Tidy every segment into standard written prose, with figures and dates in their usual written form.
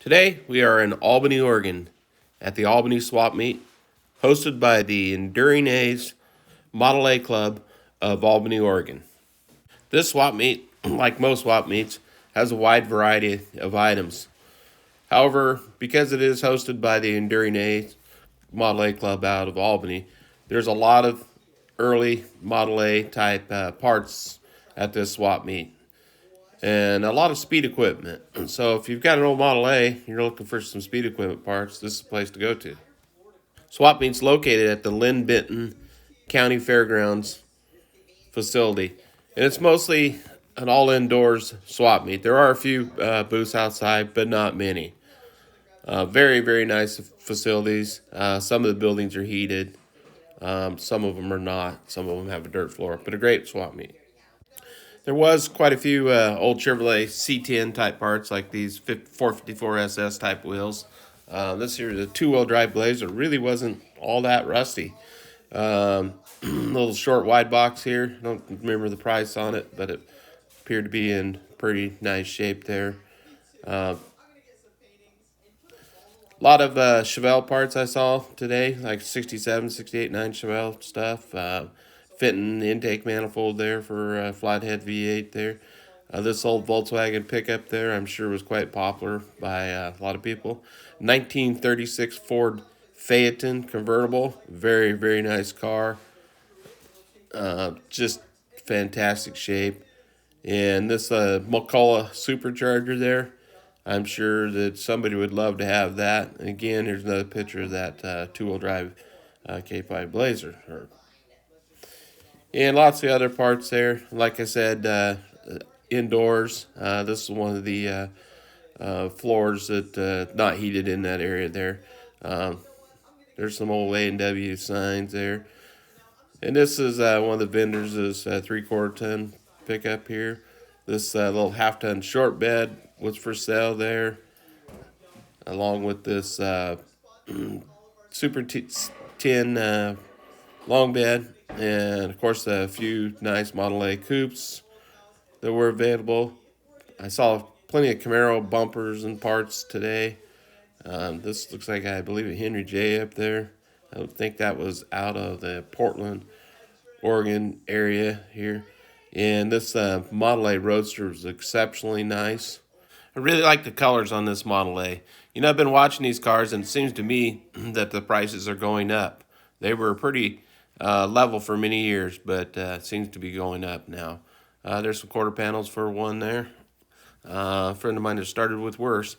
Today, we are in Albany, Oregon, at the Albany Swap Meet, hosted by the Enduring A's Model A Club of Albany, Oregon. This swap meet, like most swap meets, has a wide variety of items. However, because it is hosted by the Enduring A's Model A Club out of Albany, there's a lot of early Model A type parts at this swap meet, and a lot of speed equipment. So if you've got an old Model A, you're looking for some speed equipment parts, this is the place to go to. Swap meet's located at the Lynn Benton County Fairgrounds facility, and it's mostly an all-indoors swap meet. There are a few booths outside, but not many. Very, very nice facilities. Some of the buildings are heated. Some of them are not. Some of them have a dirt floor, but a great swap meet. There was quite a few old Chevrolet C10 type parts, like these 454 SS type wheels. This here is a two-wheel drive Blazer. Really wasn't all that rusty. Little short wide box here. I don't remember the price on it, but it appeared to be in pretty nice shape there. A lot of Chevelle parts I saw today, like 67, 68, 9 Chevelle stuff. Fitting intake manifold there for flathead V8 there. This old Volkswagen pickup there, I'm sure was quite popular by a lot of people. 1936 Ford Phaeton convertible. Very, very nice car. Just fantastic shape. And this McCullough supercharger there, I'm sure that somebody would love to have that. And again, here's another picture of that two-wheel drive K5 Blazer. And lots of other parts there. Like I said, indoors. This is one of the floors that not heated in that area there. There's some old A&W signs there. And this is one of the vendors, this 3/4 ton pickup here. This little half-ton short bed was for sale there, along with this Super 10 long bed. And, of course, a few nice Model A coupes that were available. I saw plenty of Camaro bumpers and parts today. This looks like, I believe, a Henry J up there. I don't think that was out of the Portland, Oregon area here. And this Model A Roadster was exceptionally nice. I really like the colors on this Model A. You know, I've been watching these cars, and it seems to me that the prices are going up. They were pretty level for many years, but it seems to be going up now. There's some quarter panels for one there. A friend of mine that started with worse.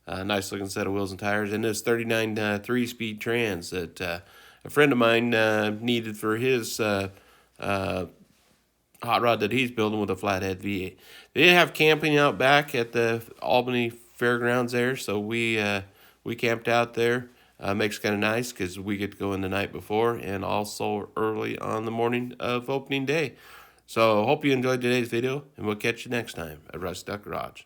Nice looking set of wheels and tires. And this 39 3-speed trans that a friend of mine needed for his hot rod that he's building with a flathead V8. They did have camping out back at the Albany Fairgrounds there, so we camped out there. Makes it kind of nice because we get to go in the night before and also early on the morning of opening day. So hope you enjoyed today's video, and we'll catch you next time at Russ Duck Garage.